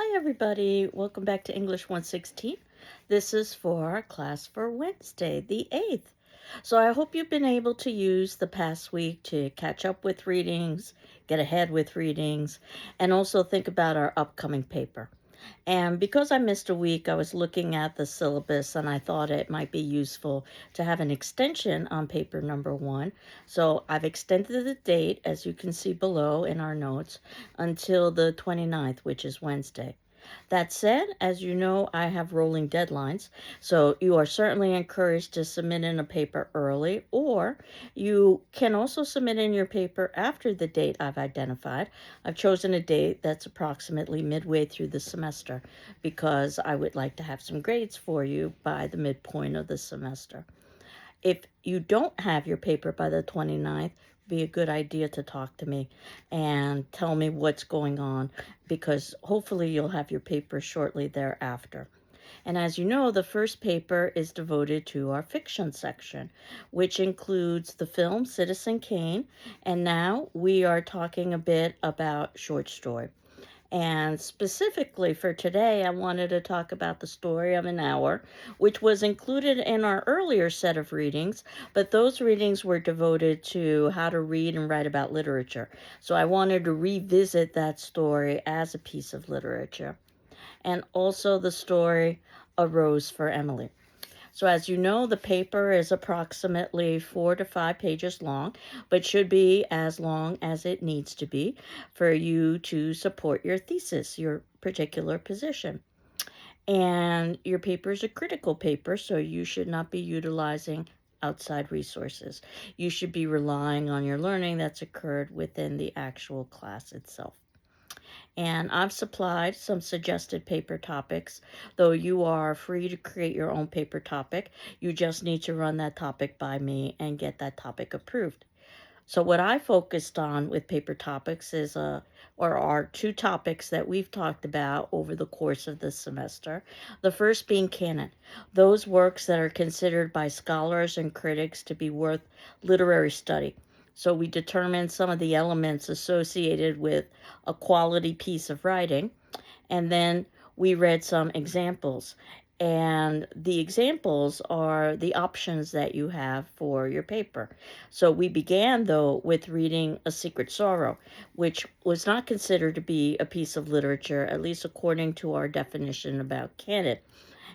Hi, everybody. Welcome back to English 116. This is for our class for Wednesday, the 8th. So I hope you've been able to use the past week to catch up with readings, get ahead with readings, and also think about our upcoming paper. And because I missed a week, I was looking at the syllabus and I thought it might be useful to have an extension on paper number 1. So I've extended the date, as you can see below in our notes, until the 29th, which is Wednesday. That said, as you know, I have rolling deadlines, so you are certainly encouraged to submit in a paper early, or you can also submit in your paper after the date I've identified. I've chosen a date that's approximately midway through the semester because I would like to have some grades for you by the midpoint of the semester. If you don't have your paper by the 29th, be a good idea to talk to me and tell me what's going on because hopefully you'll have your paper shortly thereafter. And as you know, the first paper is devoted to our fiction section, which includes the film Citizen Kane, and now we are talking a bit about short story. And specifically for today, I wanted to talk about The Story of an Hour, which was included in our earlier set of readings, but those readings were devoted to how to read and write about literature. So I wanted to revisit that story as a piece of literature. And also the story A Rose for Emily. So as you know, the paper is approximately 4 to 5 pages long, but should be as long as it needs to be for you to support your thesis, your particular position. And your paper is a critical paper, so you should not be utilizing outside resources. You should be relying on your learning that's occurred within the actual class itself. And I've supplied some suggested paper topics, though you are free to create your own paper topic. You just need to run that topic by me and get that topic approved. So what I focused on with paper topics or are two topics that we've talked about over the course of this semester. The first being canon, those works that are considered by scholars and critics to be worth literary study. So we determined some of the elements associated with a quality piece of writing, and then we read some examples. And the examples are the options that you have for your paper. So we began, though, with reading A Secret Sorrow, which was not considered to be a piece of literature, at least according to our definition about canon.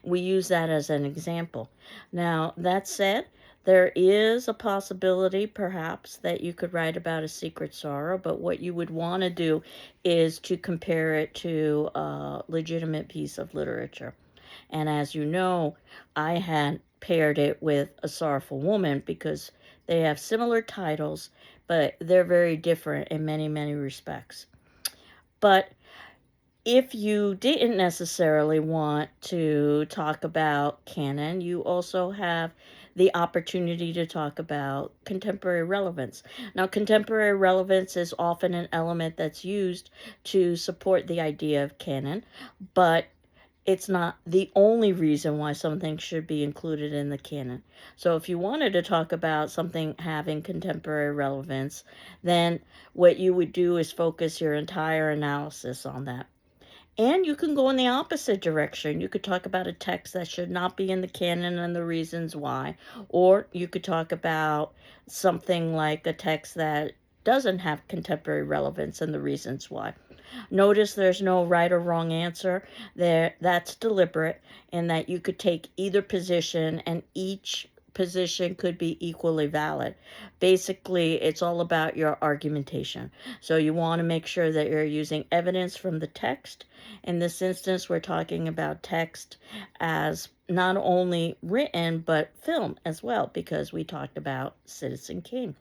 We use that as an example. Now, that said, there is a possibility, perhaps, that you could write about A Secret Sorrow, but what you would want to do is to compare it to a legitimate piece of literature. And as you know, I had paired it with A Sorrowful Woman because they have similar titles, but they're very different in many, many respects. But if you didn't necessarily want to talk about canon, you also have the opportunity to talk about contemporary relevance. Now, contemporary relevance is often an element that's used to support the idea of canon, but it's not the only reason why something should be included in the canon. So if you wanted to talk about something having contemporary relevance, then what you would do is focus your entire analysis on that. And you can go in the opposite direction. You could talk about a text that should not be in the canon and the reasons why. Or you could talk about something like a text that doesn't have contemporary relevance and the reasons why. Notice there's no right or wrong answer. That's deliberate in that you could take either position and each position could be equally valid. Basically, it's all about your argumentation. So you want to make sure that you're using evidence from the text. In this instance, we're talking about text as not only written, but film as well, because we talked about Citizen Kane.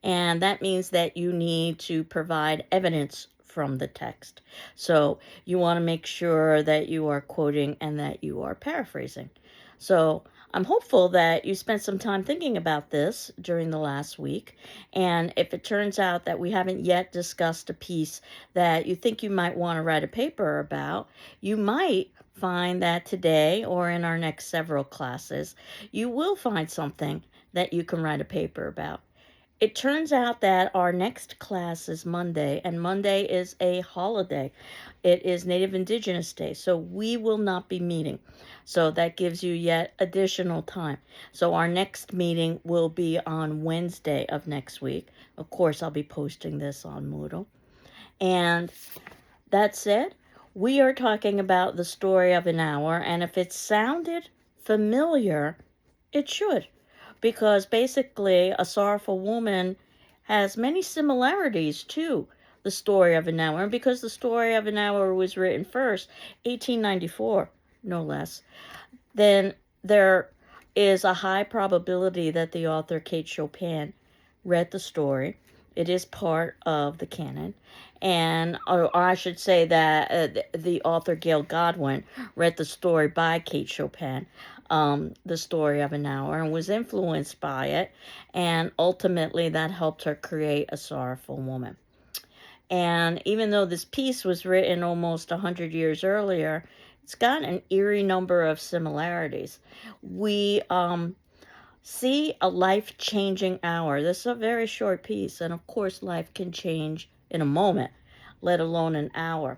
And that means that you need to provide evidence from the text. So you want to make sure that you are quoting and that you are paraphrasing. So I'm hopeful that you spent some time thinking about this during the last week. And if it turns out that we haven't yet discussed a piece that you think you might want to write a paper about, you might find that today or in our next several classes, you will find something that you can write a paper about. It turns out that our next class is Monday, and Monday is a holiday. It is Native Indigenous Day, so we will not be meeting. So that gives you yet additional time. So our next meeting will be on Wednesday of next week. Of course, I'll be posting this on Moodle. And that said, we are talking about the story of an hour, and if it sounded familiar, it should, because basically, A Sorrowful Woman has many similarities to the story of an hour, and because the story of an hour was written first, 1894, no less, then there is a high probability that the author, Kate Chopin, read the story. It is part of the canon. And, or I should say that the author, Gail Godwin, read the story by Kate Chopin, The Story of an Hour, and was influenced by it. And ultimately, that helped her create A Sorrowful Woman. And even though this piece was written almost 100 years earlier, it's got an eerie number of similarities. We see a life changing hour. This is a very short piece, and of course, life can change in a moment, let alone an hour.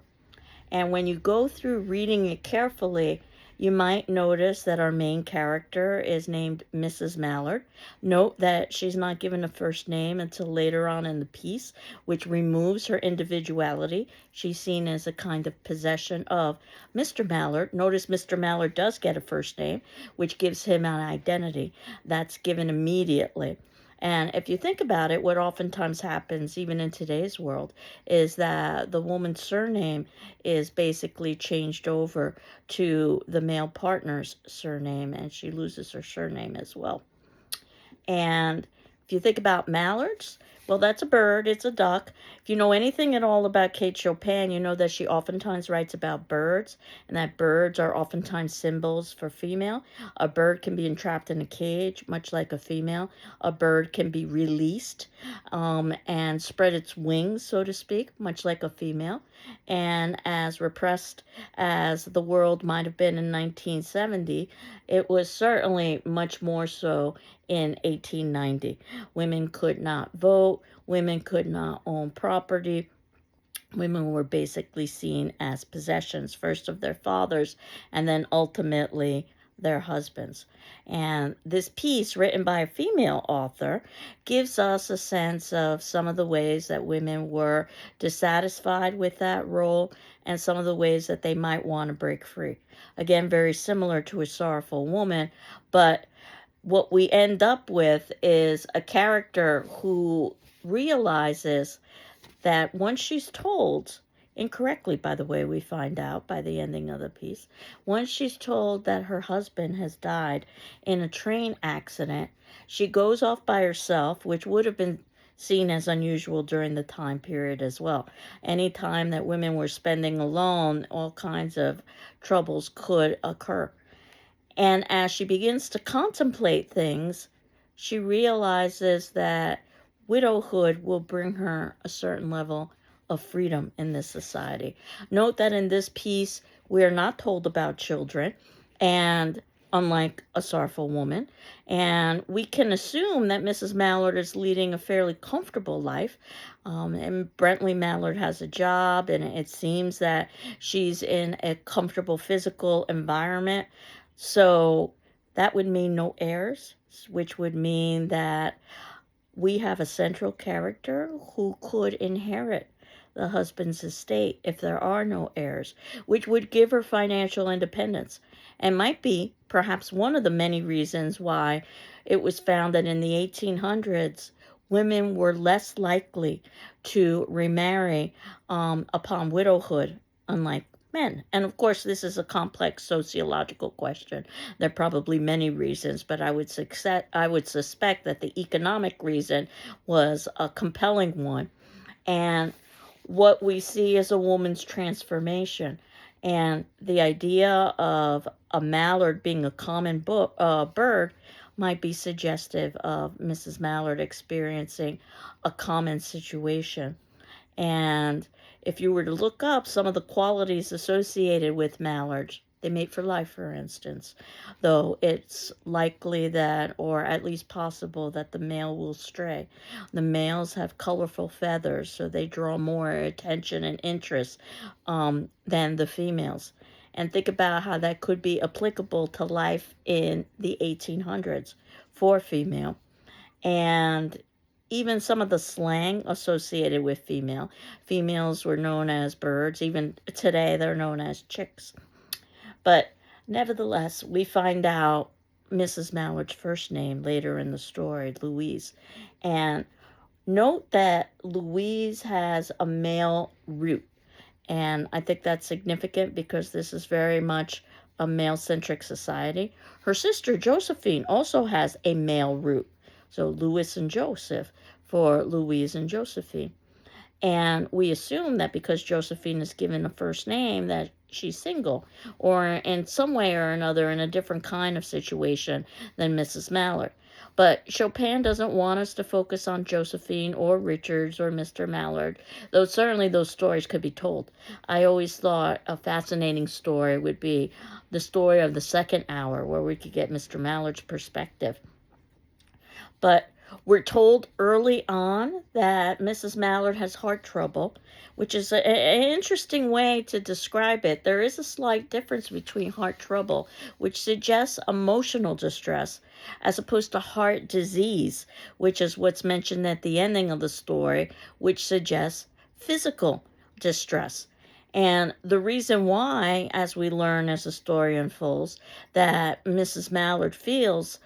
And when you go through reading it carefully, you might notice that our main character is named Mrs. Mallard. Note that she's not given a first name until later on in the piece, which removes her individuality. She's seen as a kind of possession of Mr. Mallard. Notice Mr. Mallard does get a first name, which gives him an identity. That's given immediately. And if you think about it, what oftentimes happens, even in today's world, is that the woman's surname is basically changed over to the male partner's surname, and she loses her surname as well. And if you think about mallards, well, that's a bird, it's a duck. If you know anything at all about Kate Chopin, you know that she oftentimes writes about birds, and that birds are oftentimes symbols for female. A bird can be entrapped in a cage, much like a female. A bird can be released and spread its wings, so to speak, much like a female. And as repressed as the world might have been in 1970, it was certainly much more so in 1890. Women could not vote, women could not own property. Women were basically seen as possessions, first of their fathers and then ultimately their husbands. And this piece, written by a female author, gives us a sense of some of the ways that women were dissatisfied with that role and some of the ways that they might want to break free. Again, very similar to A Sorrowful Woman, but what we end up with is a character who realizes that once she's told, incorrectly, by the way, we find out by the ending of the piece, once she's told that her husband has died in a train accident, she goes off by herself, which would have been seen as unusual during the time period as well. Any time that women were spending alone, all kinds of troubles could occur. And as she begins to contemplate things, she realizes that widowhood will bring her a certain level of freedom in this society. Note that in this piece, we are not told about children, and unlike A Sorrowful Woman, and we can assume that Mrs. Mallard is leading a fairly comfortable life. And Brentley Mallard has a job, and it seems that she's in a comfortable physical environment. So that would mean no heirs, which would mean that we have a central character who could inherit the husband's estate if there are no heirs, which would give her financial independence and might be perhaps one of the many reasons why it was found that in the 1800s, women were less likely to remarry upon widowhood, unlike men. And of course, this is a complex sociological question. There are probably many reasons, but I would suspect that the economic reason was a compelling one. And what we see is a woman's transformation. And the idea of a mallard being a common bird might be suggestive of Mrs. Mallard experiencing a common situation. And if you were to look up some of the qualities associated with mallards, They mate for life, for instance, though it's likely that, or at least possible, that the male will stray. The males have colorful feathers, so they draw more attention and interest than the females. And think about how that could be applicable to life in the 1800s for female. And even some of the slang associated with females were known as birds. Even today, they're known as chicks. But nevertheless, we find out Mrs. Mallard's first name later in the story, Louise. And note that Louise has a male root. And I think that's significant because this is very much a male-centric society. Her sister, Josephine, also has a male root. So Louis and Joseph for Louise and Josephine. And we assume that because Josephine is given a first name that she's single, or in some way or another in a different kind of situation than Mrs. Mallard. But Chopin doesn't want us to focus on Josephine or Richards or Mr. Mallard, though certainly those stories could be told. I always thought a fascinating story would be the story of the second hour, where we could get Mr. Mallard's perspective. But we're told early on that Mrs. Mallard has heart trouble, which is an interesting way to describe it. There is a slight difference between heart trouble, which suggests emotional distress, as opposed to heart disease, which is what's mentioned at the ending of the story, which suggests physical distress. And the reason why, as we learn as the story unfolds, that Mrs. Mallard feels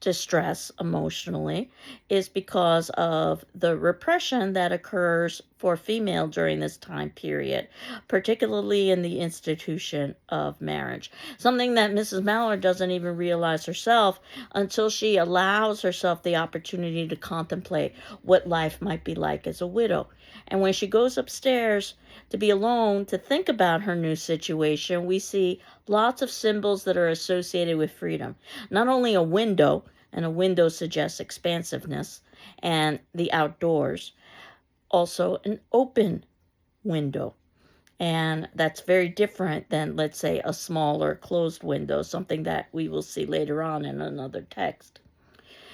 distress emotionally is because of the repression that occurs for female during this time period, particularly in the institution of marriage. Something that Mrs. Mallard doesn't even realize herself until she allows herself the opportunity to contemplate what life might be like as a widow. And when she goes upstairs to be alone to think about her new situation, we see lots of symbols that are associated with freedom. Not only a window, and a window suggests expansiveness and the outdoors, also an open window. And that's very different than, let's say, a smaller closed window, something that we will see later on in another text.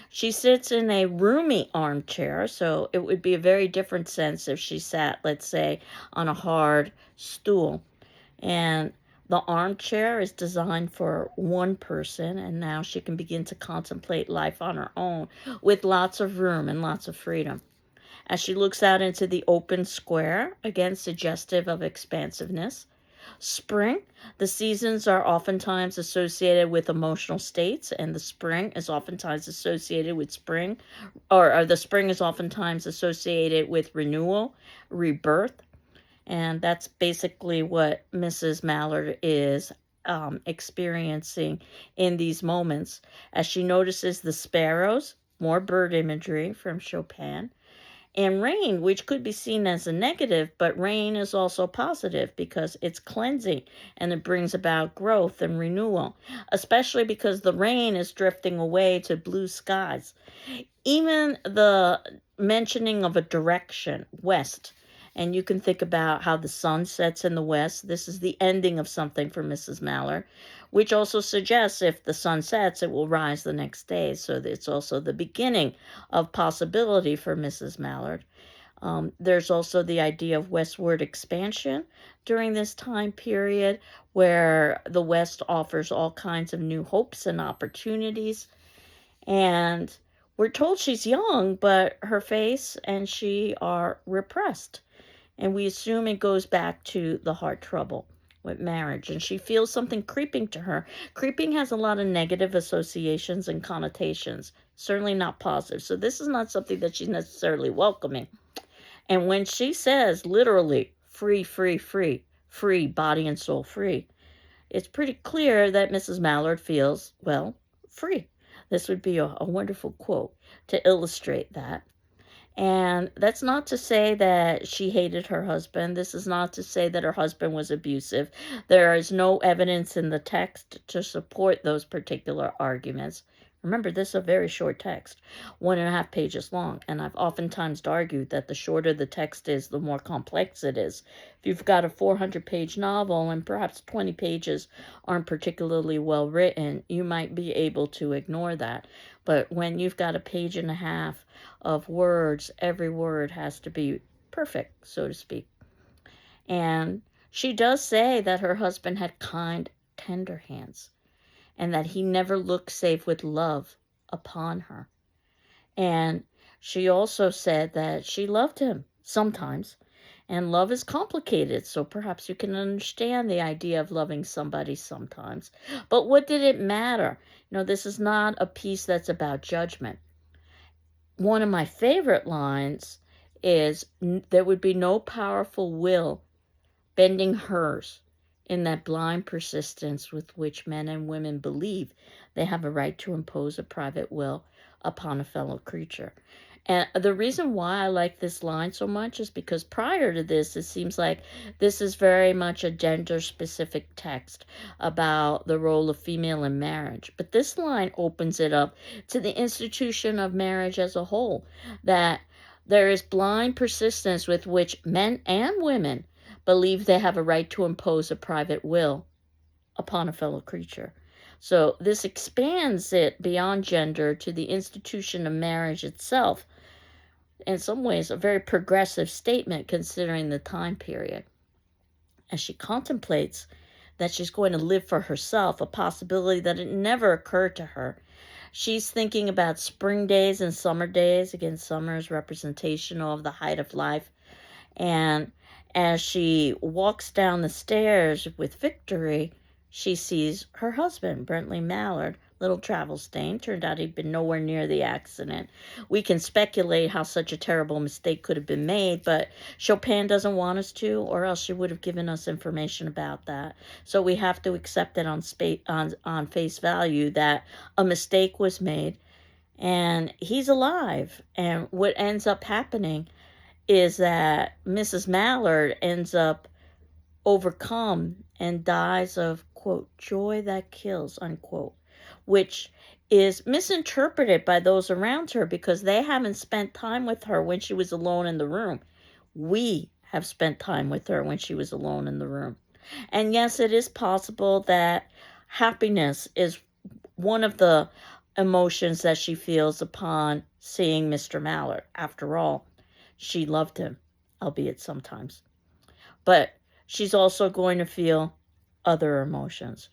She sits in a roomy armchair, so it would be a very different sense if she sat, let's say, on a hard stool. And the armchair is designed for one person, and now she can begin to contemplate life on her own with lots of room and lots of freedom. As she looks out into the open square, again suggestive of expansiveness. Spring, the seasons are oftentimes associated with emotional states, and the spring is oftentimes associated with spring, or the spring is oftentimes associated with renewal, rebirth. And that's basically what Mrs. Mallard is experiencing in these moments as she notices the sparrows, more bird imagery from Chopin, and rain, which could be seen as a negative, but rain is also positive because it's cleansing and it brings about growth and renewal, especially because the rain is drifting away to blue skies. Even the mentioning of a direction, west, and you can think about how the sun sets in the west. This is the ending of something for Mrs. Mallard, which also suggests if the sun sets, it will rise the next day. So it's also the beginning of possibility for Mrs. Mallard. There's also the idea of westward expansion during this time period where the West offers all kinds of new hopes and opportunities. And we're told she's young, but her face and she are repressed. And we assume it goes back to the heart trouble with marriage. And she feels something creeping to her. Creeping has a lot of negative associations and connotations, certainly not positive. So this is not something that she's necessarily welcoming. And when she says literally, free, free, free, free, body and soul free, it's pretty clear that Mrs. Mallard feels, well, free. This would be a wonderful quote to illustrate that. And that's not to say that she hated her husband. This is not to say that her husband was abusive. There is no evidence in the text to support those particular arguments. Remember, this is a very short text, 1.5 pages long, and I've oftentimes argued that the shorter the text is, the more complex it is. If you've got a 400-page novel and perhaps 20 pages aren't particularly well written, you might be able to ignore that. But when you've got a page and a half of words, every word has to be perfect, so to speak. And she does say that her husband had kind, tender hands, and that he never looked save with love upon her. And she also said that she loved him sometimes, and love is complicated, so perhaps you can understand the idea of loving somebody sometimes. But what did it matter? This is not a piece that's about judgment. One of my favorite lines is, there would be no powerful will bending hers in that blind persistence with which men and women believe they have a right to impose a private will upon a fellow creature. And the reason why I like this line so much is because prior to this, it seems like this is very much a gender-specific text about the role of female in marriage. But this line opens it up to the institution of marriage as a whole, that there is blind persistence with which men and women believe they have a right to impose a private will upon a fellow creature. So this expands it beyond gender to the institution of marriage itself. In some ways, a very progressive statement considering the time period. As she contemplates that she's going to live for herself, a possibility that it never occurred to her. She's thinking about spring days and summer days. Again, summer is representational of the height of life. And as she walks down the stairs with Victory, she sees her husband, Brentley Mallard, little travel stain. Turned out he'd been nowhere near the accident. We can speculate how such a terrible mistake could have been made, but Chopin doesn't want us to, or else she would have given us information about that. So we have to accept it on face value that a mistake was made, and he's alive. And what ends up happening is that Mrs. Mallard ends up overcome and dies of, quote, joy that kills, unquote, which is misinterpreted by those around her because they haven't spent time with her when she was alone in the room. We have spent time with her when she was alone in the room. And yes, it is possible that happiness is one of the emotions that she feels upon seeing Mr. Mallard. After all, she loved him, albeit sometimes. But she's also going to feel other emotions.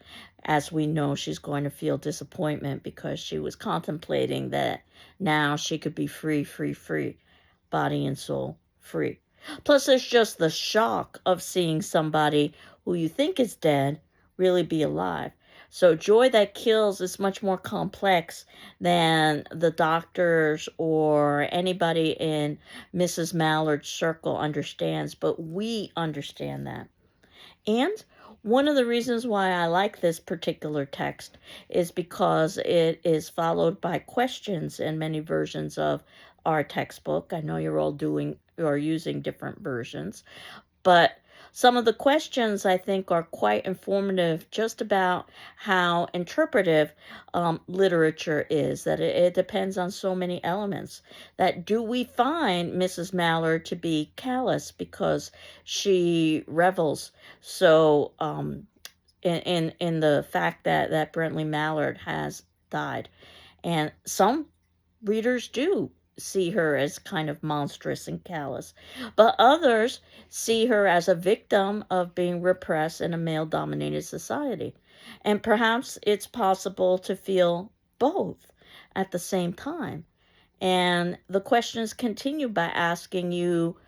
As we know, she's going to feel disappointment because she was contemplating that now she could be free, body and soul free. Plus, there's just the shock of seeing somebody who you think is dead really be alive. So joy that kills is much more complex than the doctors or anybody in Mrs. Mallard's circle understands, but we understand that. And one of the reasons why I like this particular text is because it is followed by questions in many versions of our textbook. I know you're all doing or using different versions, but some of the questions I think are quite informative just about how interpretive literature is, that it depends on so many elements. That do we find Mrs. Mallard to be callous because she revels so in the fact that Brentley Mallard has died? And some readers do see her as kind of monstrous and callous, but others see her as a victim of being repressed in a male-dominated society. And perhaps it's possible to feel both at the same time. And the questions continue by asking you,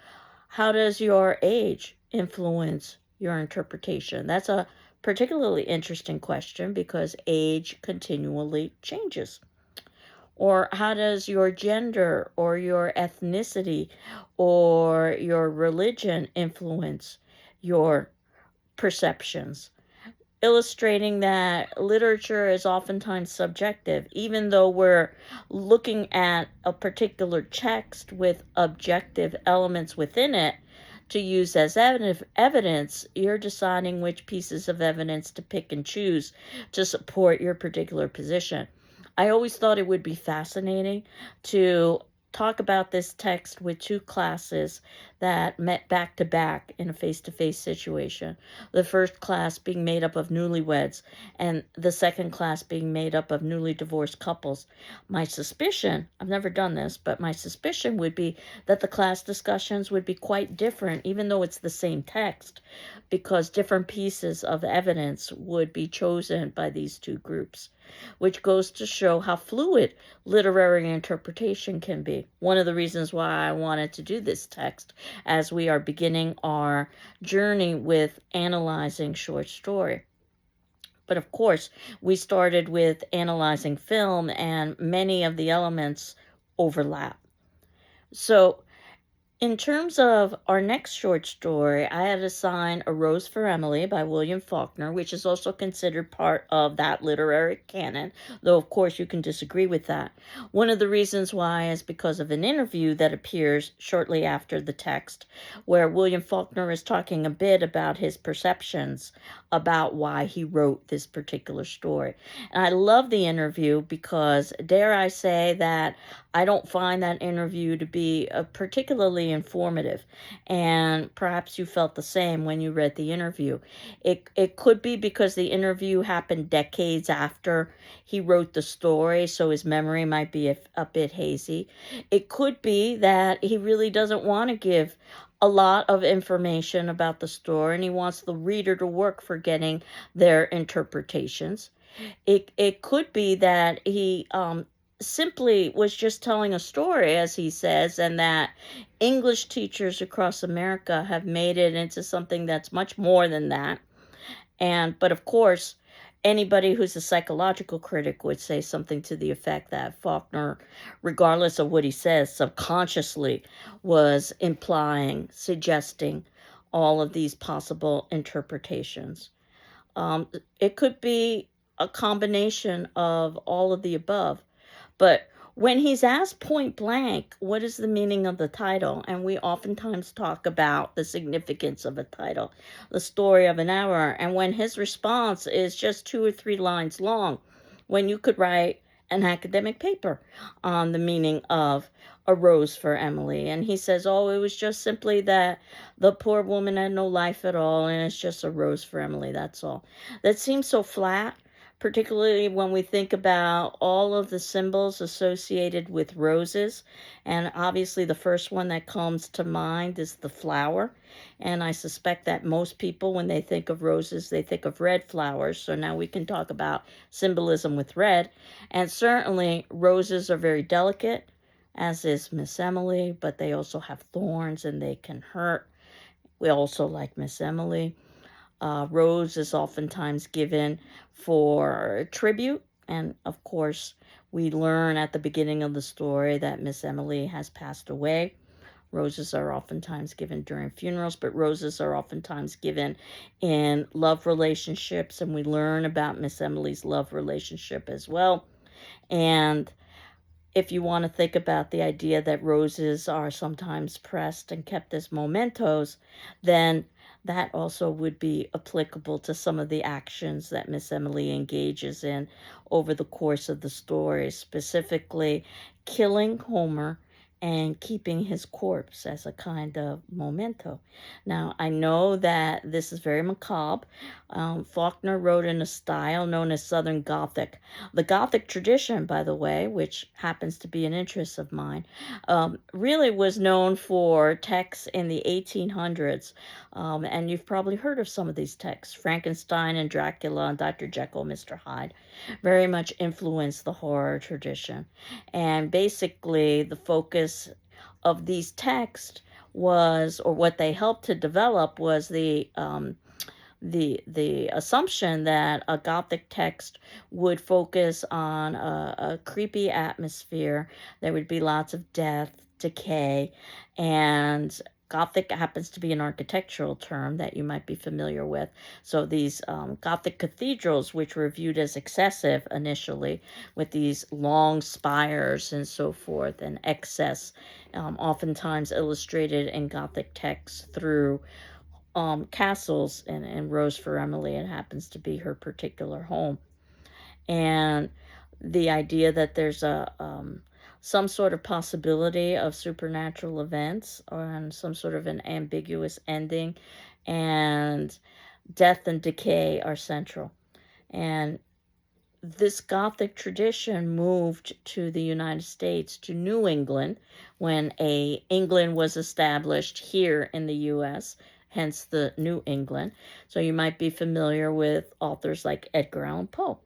how does your age influence your interpretation? That's a particularly interesting question because age continually changes. Or how does your gender or your ethnicity or your religion influence your perceptions? Illustrating that literature is oftentimes subjective, even though we're looking at a particular text with objective elements within it to use as evidence, you're deciding which pieces of evidence to pick and choose to support your particular position. I always thought it would be fascinating to talk about this text with two classes that met back to back in a face to face situation. The first class being made up of newlyweds, and the second class being made up of newly divorced couples. My suspicion, I've never done this, but my suspicion would be that the class discussions would be quite different, even though it's the same text, because different pieces of evidence would be chosen by these two groups, which goes to show how fluid literary interpretation can be. One of the reasons why I wanted to do this text as we are beginning our journey with analyzing short story. But of course, we started with analyzing film, and many of the elements overlap. So in terms of our next short story, I had assigned A Rose for Emily by William Faulkner, which is also considered part of that literary canon, though of course you can disagree with that. One of the reasons why is because of an interview that appears shortly after the text, where William Faulkner is talking a bit about his perceptions about why he wrote this particular story. And I love the interview because, dare I say, that I don't find that interview to be particularly informative, and perhaps you felt the same when you read the interview. It could be because the interview happened decades after he wrote the story, so his memory might be a bit hazy. It could be that he really doesn't want to give a lot of information about the story, and he wants the reader to work for getting their interpretations. It could be that he simply was just telling a story, as he says, and that English teachers across America have made it into something that's much more than that. But of course, anybody who's a psychological critic would say something to the effect that Faulkner, regardless of what he says, subconsciously was implying, suggesting all of these possible interpretations. It could be a combination of all of the above. But when he's asked point blank, what is the meaning of the title? And we oftentimes talk about the significance of a title, the story of an hour. And when his response is just 2 or 3 lines long, when you could write an academic paper on the meaning of A Rose for Emily. And he says, oh, it was just simply that the poor woman had no life at all, and it's just a rose for Emily, that's all. That seems so flat, particularly when we think about all of the symbols associated with roses. And obviously, the first one that comes to mind is the flower. And I suspect that most people, when they think of roses, they think of red flowers. So now we can talk about symbolism with red. And certainly, roses are very delicate, as is Miss Emily, but they also have thorns and they can hurt. We also like Miss Emily. Rose is oftentimes given for tribute, and of course, we learn at the beginning of the story that Miss Emily has passed away. Roses are oftentimes given during funerals, but roses are oftentimes given in love relationships, and we learn about Miss Emily's love relationship as well. And if you want to think about the idea that roses are sometimes pressed and kept as mementos, then that also would be applicable to some of the actions that Miss Emily engages in over the course of the story, specifically killing Homer and keeping his corpse as a kind of memento. Now, I know that this is very macabre. Faulkner wrote in a style known as Southern Gothic. The Gothic tradition, by the way, which happens to be an interest of mine, really was known for texts in the 1800s. And you've probably heard of some of these texts. Frankenstein and Dracula and Dr. Jekyll, Mr. Hyde very much influenced the horror tradition. And basically, the focus of these texts was, or what they helped to develop was the assumption that a Gothic text would focus on a creepy atmosphere. There would be lots of death, decay, and Gothic happens to be an architectural term that you might be familiar with. So these Gothic cathedrals, which were viewed as excessive initially, with these long spires and so forth, and excess, oftentimes illustrated in Gothic texts through castles, and Rose for Emily, it happens to be her particular home. And the idea that there's some sort of possibility of supernatural events or some sort of an ambiguous ending, and death and decay are central. And this Gothic tradition moved to the United States, to New England, when England was established here in the U.S., hence the New England. So you might be familiar with authors like Edgar Allan Poe,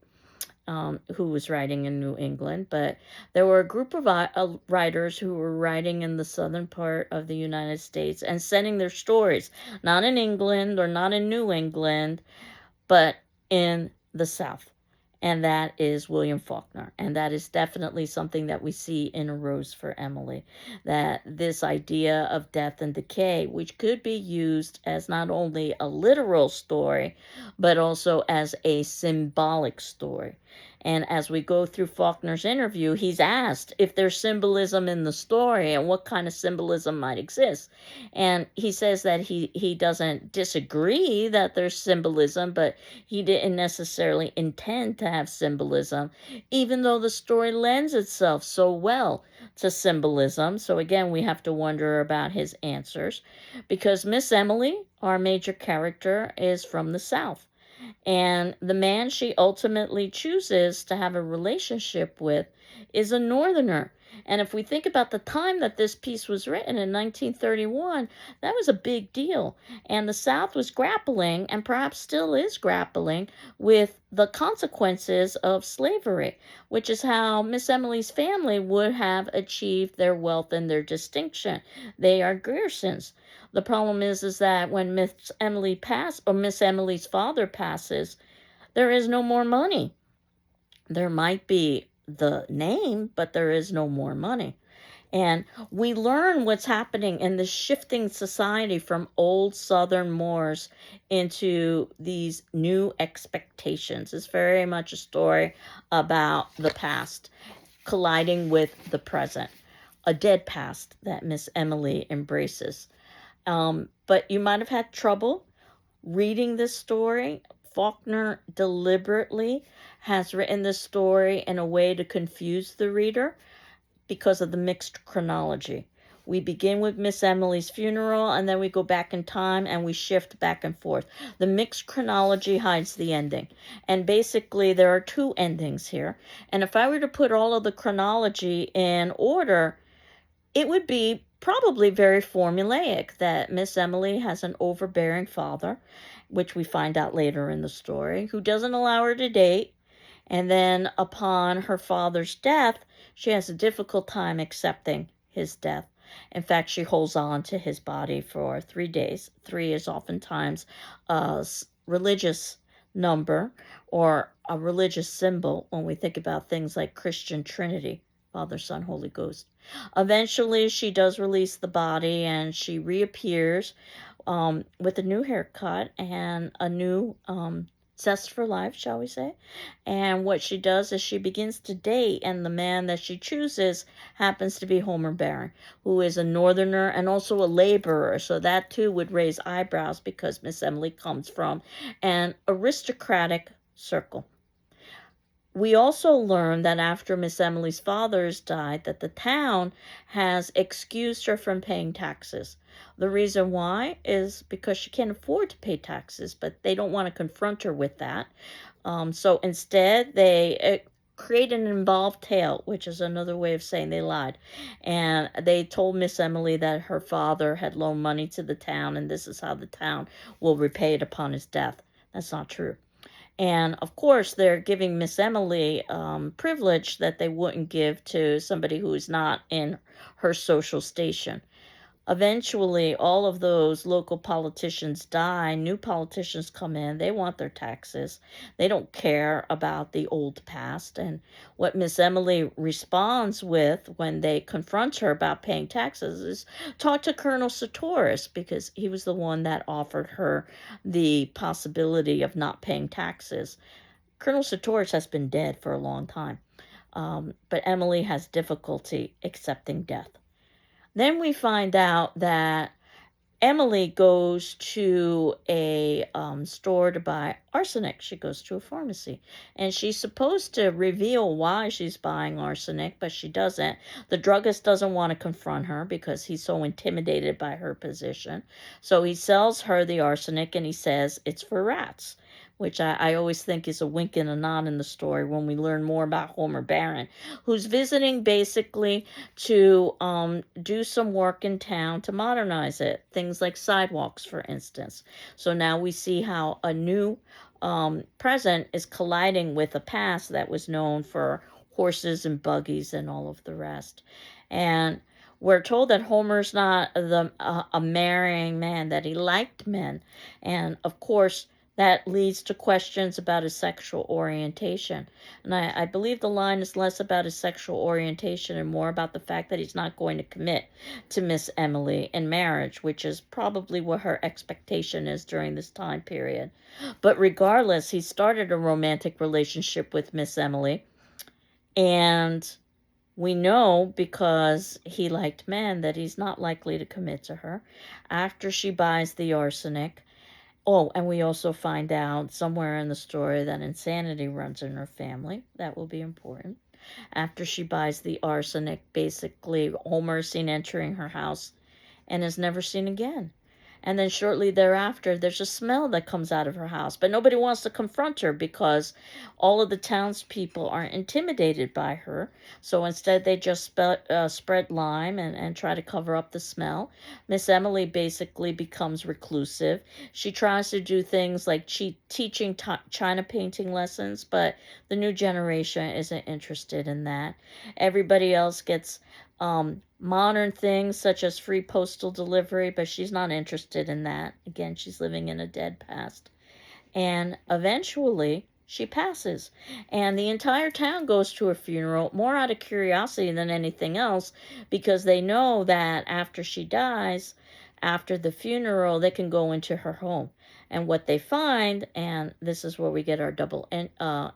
who was writing in New England, but there were a group of writers who were writing in the southern part of the United States and sending their stories, not in England or not in New England, but in the South. And that is William Faulkner. And that is definitely something that we see in A Rose for Emily. That this idea of death and decay, which could be used as not only a literal story, but also as a symbolic story. And as we go through Faulkner's interview, he's asked if there's symbolism in the story and what kind of symbolism might exist. And he says that he doesn't disagree that there's symbolism, but he didn't necessarily intend to have symbolism, even though the story lends itself so well to symbolism. So again, we have to wonder about his answers, because Miss Emily, our major character, is from the South. And the man she ultimately chooses to have a relationship with is a Northerner. And if we think about the time that this piece was written in 1931, that was a big deal. And the South was grappling, and perhaps still is grappling, with the consequences of slavery, which is how Miss Emily's family would have achieved their wealth and their distinction. They are Griersons. The problem is that when Miss Emily Miss Emily's father passes, there is no more money. There might be the name, but there is no more money. And we learn what's happening in the shifting society from old Southern Moors into these new expectations. It's very much a story about the past colliding with the present, a dead past that Miss Emily embraces. But you might have had trouble reading this story. Faulkner deliberately has written this story in a way to confuse the reader because of the mixed chronology. We begin with Miss Emily's funeral, and then we go back in time and we shift back and forth. The mixed chronology hides the ending. And basically, there are two endings here. And if I were to put all of the chronology in order, it would be probably very formulaic, that Miss Emily has an overbearing father, which we find out later in the story, who doesn't allow her to date. And then upon her father's death, she has a difficult time accepting his death. In fact, she holds on to his body for 3 days. 3 is oftentimes a religious number or a religious symbol when we think about things like Christian Trinity, Father, Son, Holy Ghost. Eventually, she does release the body, and she reappears with a new haircut and a new zest for life, shall we say. And what she does is she begins to date, and the man that she chooses happens to be Homer Barron, who is a Northerner and also a laborer. So that too would raise eyebrows, because Miss Emily comes from an aristocratic circle. We also learn that after Miss Emily's father's died, that the town has excused her from paying taxes. The reason why is because she can't afford to pay taxes, but they don't want to confront her with that. So instead, they create an involved tale, which is another way of saying they lied. And they told Miss Emily that her father had loaned money to the town, and this is how the town will repay it upon his death. That's not true. And of course, they're giving Miss Emily privilege that they wouldn't give to somebody who is not in her social station. Eventually, all of those local politicians die. New politicians come in. They want their taxes. They don't care about the old past. And what Miss Emily responds with when they confront her about paying taxes is talk to Colonel Sartoris, because he was the one that offered her the possibility of not paying taxes. Colonel Sartoris has been dead for a long time, but Emily has difficulty accepting death. Then we find out that Emily goes to a store to buy arsenic. She goes to a pharmacy. And she's supposed to reveal why she's buying arsenic, but she doesn't. The druggist doesn't want to confront her because he's so intimidated by her position. So he sells her the arsenic and he says it's for rats, which I always think is a wink and a nod in the story when we learn more about Homer Barron, who's visiting basically to do some work in town to modernize it. Things like sidewalks, for instance. So now we see how a new present is colliding with a past that was known for horses and buggies and all of the rest. And we're told that Homer's not a marrying man, that he liked men. And of course, that leads to questions about his sexual orientation. And I believe the line is less about his sexual orientation and more about the fact that he's not going to commit to Miss Emily in marriage, which is probably what her expectation is during this time period. But regardless, he started a romantic relationship with Miss Emily, and we know because he liked men that he's not likely to commit to her after she buys the arsenic. Oh, and we also find out somewhere in the story that insanity runs in her family. That will be important. After she buys the arsenic, basically, Homer is seen entering her house and is never seen again. And then shortly thereafter, there's a smell that comes out of her house, but nobody wants to confront her because all of the townspeople are intimidated by her. So instead, they just spread lime and try to cover up the smell. Miss Emily basically becomes reclusive. She tries to do things like teaching China painting lessons, but the new generation isn't interested in that. Everybody else gets modern things such as free postal delivery, but she's not interested in that. Again, she's living in a dead past. And eventually, she passes. And the entire town goes to her funeral, more out of curiosity than anything else, because they know that after she dies, after the funeral, they can go into her home. And what they find, and this is where we get our double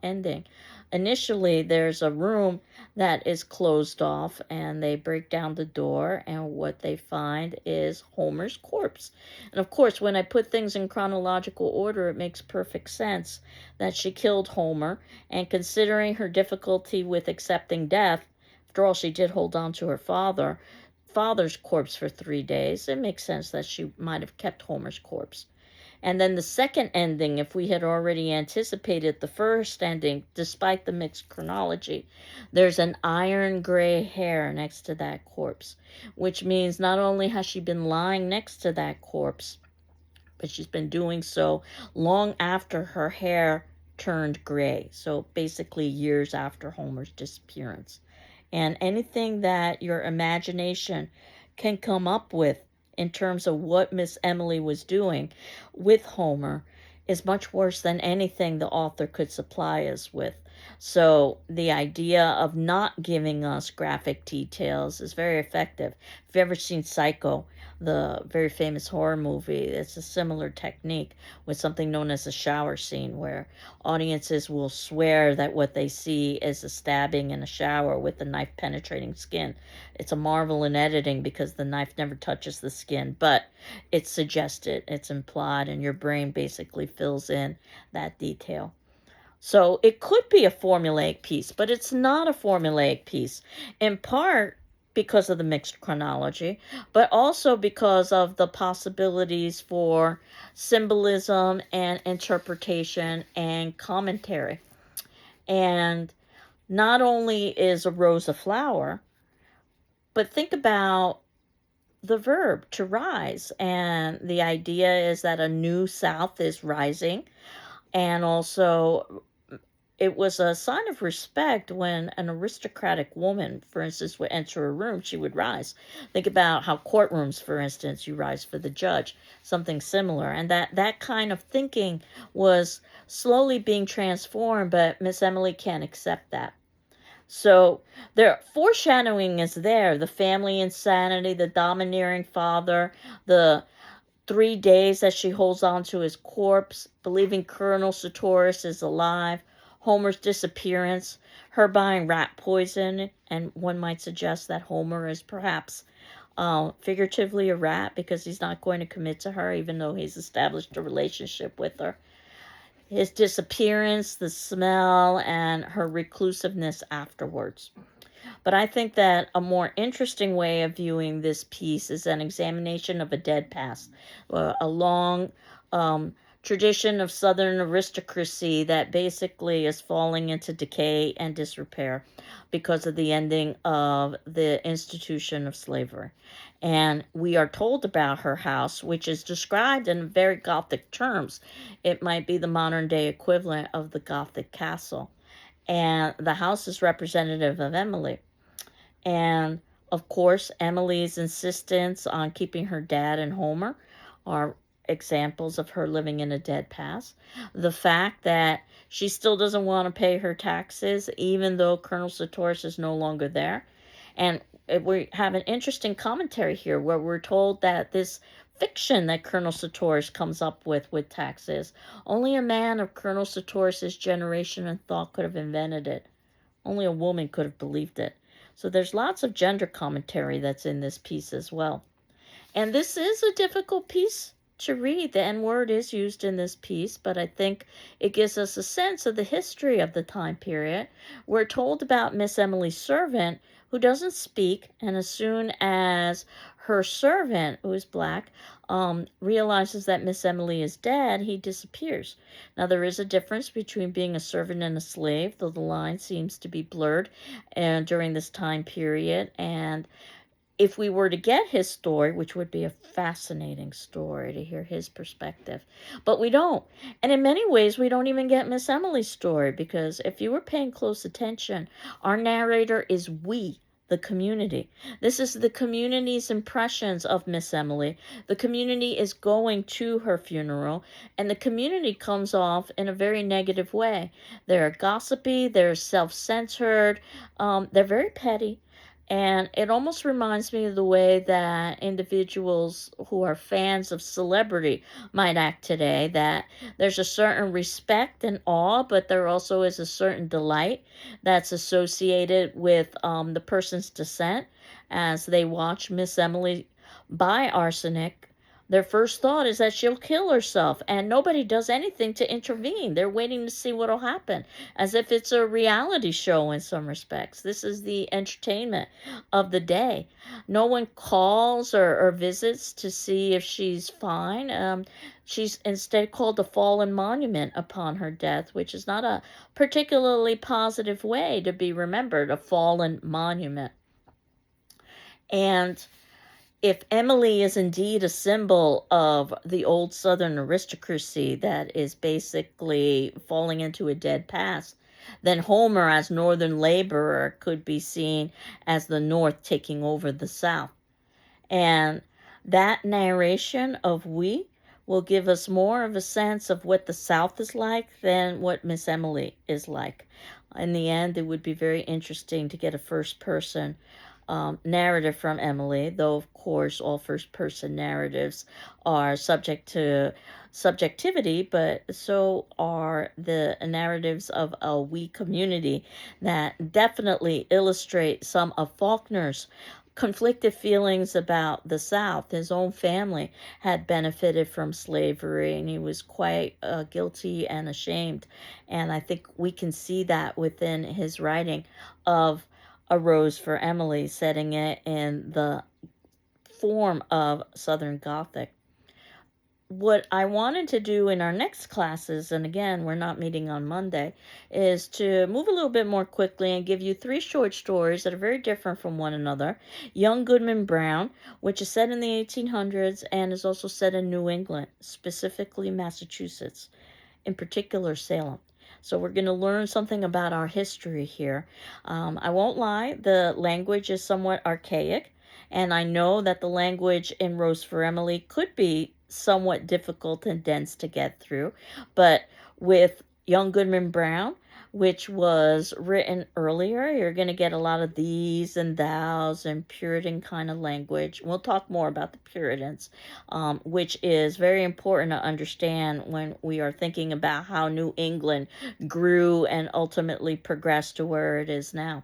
ending. Initially, there's a room that is closed off, and they break down the door, and what they find is Homer's corpse. And of course, when I put things in chronological order, it makes perfect sense that she killed Homer, and considering her difficulty with accepting death, after all, she did hold on to her father's corpse for 3 days. It makes sense that she might have kept Homer's corpse. And then the second ending, if we had already anticipated the first ending, despite the mixed chronology, there's an iron gray hair next to that corpse, which means not only has she been lying next to that corpse, but she's been doing so long after her hair turned gray. So basically, years after Homer's disappearance. And anything that your imagination can come up with in terms of what Miss Emily was doing with Homer is much worse than anything the author could supply us with. So the idea of not giving us graphic details is very effective. If you've ever seen Psycho, the very famous horror movie, it's a similar technique with something known as a shower scene where audiences will swear that what they see is a stabbing in a shower with the knife penetrating skin. It's a marvel in editing because the knife never touches the skin, but it's suggested, it's implied, and your brain basically fills in that detail. So it could be a formulaic piece, but it's not a formulaic piece, in part because of the mixed chronology, but also because of the possibilities for symbolism and interpretation and commentary. And not only is a rose a flower, but think about the verb to rise. And the idea is that a new South is rising. And also, it was a sign of respect when an aristocratic woman, for instance, would enter a room, she would rise. Think about how courtrooms, for instance, you rise for the judge, something similar. And that kind of thinking was slowly being transformed, but Miss Emily can't accept that. So their foreshadowing is there. The family insanity, the domineering father, the 3 days that she holds on to his corpse, believing Colonel Sartorius is alive, Homer's disappearance, her buying rat poison, and one might suggest that Homer is perhaps figuratively a rat because he's not going to commit to her even though he's established a relationship with her. His disappearance, the smell, and her reclusiveness afterwards. But I think that a more interesting way of viewing this piece is an examination of a dead past, a long um, tradition of Southern aristocracy that basically is falling into decay and disrepair because of the ending of the institution of slavery. And we are told about her house, which is described in very Gothic terms. It might be the modern day equivalent of the Gothic castle. And the house is representative of Emily. And of course, Emily's insistence on keeping her dad and Homer are examples of her living in a dead past. The fact that she still doesn't want to pay her taxes, even though Colonel Sartoris is no longer there. And we have an interesting commentary here where we're told that this fiction that Colonel Sartoris comes up with taxes, only a man of Colonel Sartoris's generation and thought could have invented it. Only a woman could have believed it. So there's lots of gender commentary that's in this piece as well. And this is a difficult piece to read. The N word is used in this piece, but I think it gives us a sense of the history of the time period. We're told about Miss Emily's servant who doesn't speak, and as soon as her servant, who is black, realizes that Miss Emily is dead, he disappears. Now, there is a difference between being a servant and a slave, though the line seems to be blurred during this time period. And if we were to get his story, which would be a fascinating story to hear his perspective, but we don't. And in many ways, we don't even get Miss Emily's story because if you were paying close attention, our narrator is we, the community. This is the community's impressions of Miss Emily. The community is going to her funeral, and the community comes off in a very negative way. They're gossipy, they're self-centered, they're very petty. And it almost reminds me of the way that individuals who are fans of celebrity might act today, that there's a certain respect and awe, but there also is a certain delight that's associated with the person's descent as they watch Miss Emily buy arsenic. Their first thought is that she'll kill herself, and nobody does anything to intervene. They're waiting to see what'll happen, as if it's a reality show in some respects. This is the entertainment of the day. No one calls or visits to see if she's fine. She's instead called a fallen monument upon her death, which is not a particularly positive way to be remembered, a fallen monument. And if Emily is indeed a symbol of the old Southern aristocracy that is basically falling into a dead past, then Homer as Northern laborer could be seen as the North taking over the South. And that narration of we will give us more of a sense of what the South is like than what Miss Emily is like. In the end, it would be very interesting to get a first person narrative from Emily, though of course all first person narratives are subject to subjectivity, but so are the narratives of a we community that definitely illustrate some of Faulkner's conflicted feelings about the South. His own family had benefited from slavery, and he was quite guilty and ashamed. And I think we can see that within his writing of A Rose for Emily, setting it in the form of Southern Gothic. What I wanted to do in our next classes, and again, we're not meeting on Monday, is to move a little bit more quickly and give you 3 short stories that are very different from one another. Young Goodman Brown, which is set in the 1800s and is also set in New England, specifically Massachusetts, in particular Salem. So we're going to learn something about our history here. I won't lie, the language is somewhat archaic, and I know that the language in Rose for Emily could be somewhat difficult and dense to get through, but with Young Goodman Brown, which was written earlier, you're going to get a lot of these and thous and Puritan kind of language. We'll talk more about the Puritans, which is very important to understand when we are thinking about how New England grew and ultimately progressed to where it is now.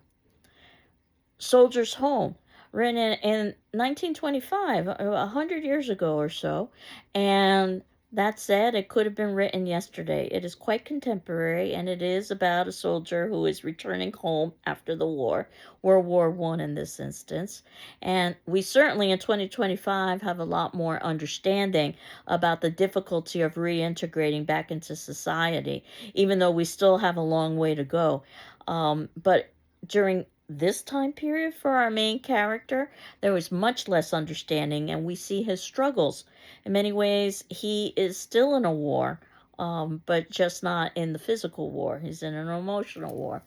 Soldier's Home, written in 1925, 100 years ago or so. And that said, it could have been written yesterday. It is quite contemporary, and it is about a soldier who is returning home after the war, World War I in this instance. And we certainly in 2025 have a lot more understanding about the difficulty of reintegrating back into society, even though we still have a long way to go. But during this time period for our main character, there was much less understanding, and we see his struggles. In many ways, he is still in a war, but just not in the physical war. He's in an emotional war.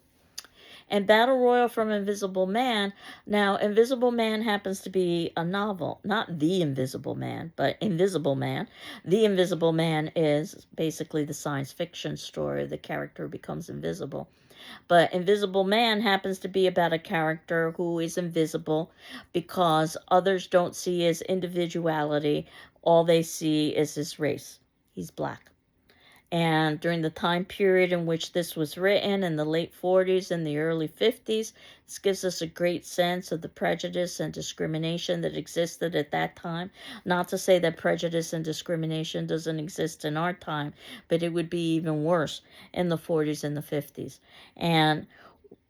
And Battle Royal from Invisible Man. Now, Invisible Man happens to be a novel, not The Invisible Man, but Invisible Man. The Invisible Man is basically the science fiction story. The character becomes invisible. But Invisible Man happens to be about a character who is invisible because others don't see his individuality. All they see is his race. He's black. And during the time period in which this was written, in the late 40s and the early 50s, this gives us a great sense of the prejudice and discrimination that existed at that time. Not to say that prejudice and discrimination doesn't exist in our time, but it would be even worse in the 40s and the 50s. And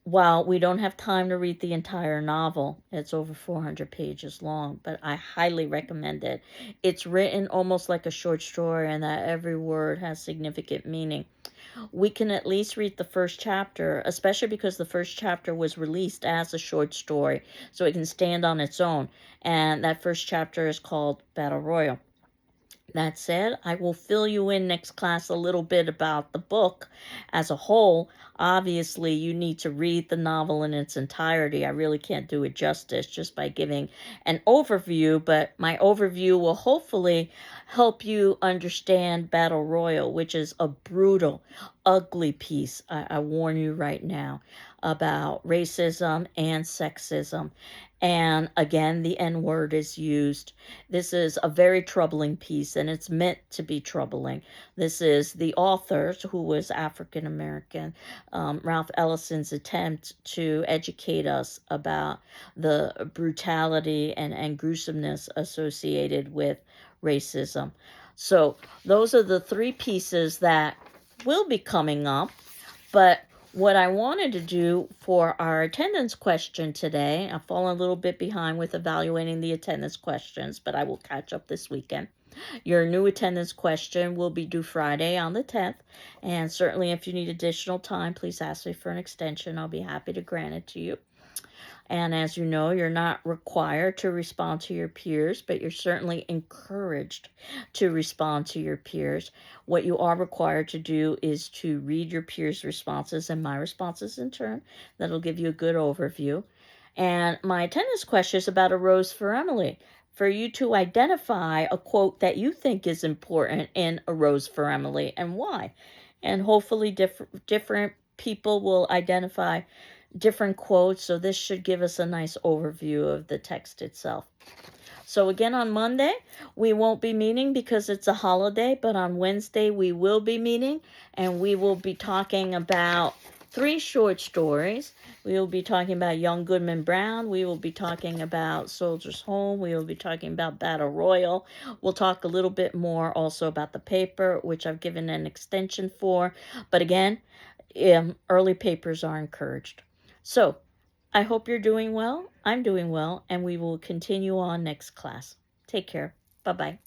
while we don't have time to read the entire novel, it's over 400 pages long, but I highly recommend it. It's written almost like a short story, and that every word has significant meaning. We can at least read the first chapter, especially because the first chapter was released as a short story, so it can stand on its own. And that first chapter is called Battle Royal. That said, I will fill you in next class a little bit about the book as a whole. Obviously, you need to read the novel in its entirety. I really can't do it justice just by giving an overview, but my overview will hopefully help you understand Battle Royal, which is a brutal, ugly piece, I warn you right now, about racism and sexism. And again, the N word is used. This is a very troubling piece, and it's meant to be troubling. This is the author, who was African American, Ralph Ellison's attempt to educate us about the brutality and gruesomeness associated with racism. So, those are the three pieces that will be coming up, but what I wanted to do for our attendance question today, I've fallen a little bit behind with evaluating the attendance questions, but I will catch up this weekend. Your new attendance question will be due Friday on the 10th, and certainly if you need additional time, please ask me for an extension. I'll be happy to grant it to you. And as you know, you're not required to respond to your peers, but you're certainly encouraged to respond to your peers. What you are required to do is to read your peers' responses and my responses in turn. That'll give you a good overview. And my attendance question is about A Rose for Emily. For you to identify a quote that you think is important in A Rose for Emily and why. And hopefully different people will identify different quotes, so this should give us a nice overview of the text itself. So again, on Monday, we won't be meeting because it's a holiday, but on Wednesday we will be meeting, and we will be talking about 3 short stories. We will be talking about Young Goodman Brown. We will be talking about Soldier's Home. We will be talking about Battle Royal. We'll talk a little bit more also about the paper, which I've given an extension for. But again, early papers are encouraged. So, I hope you're doing well. I'm doing well, and we will continue on next class. Take care. Bye-bye.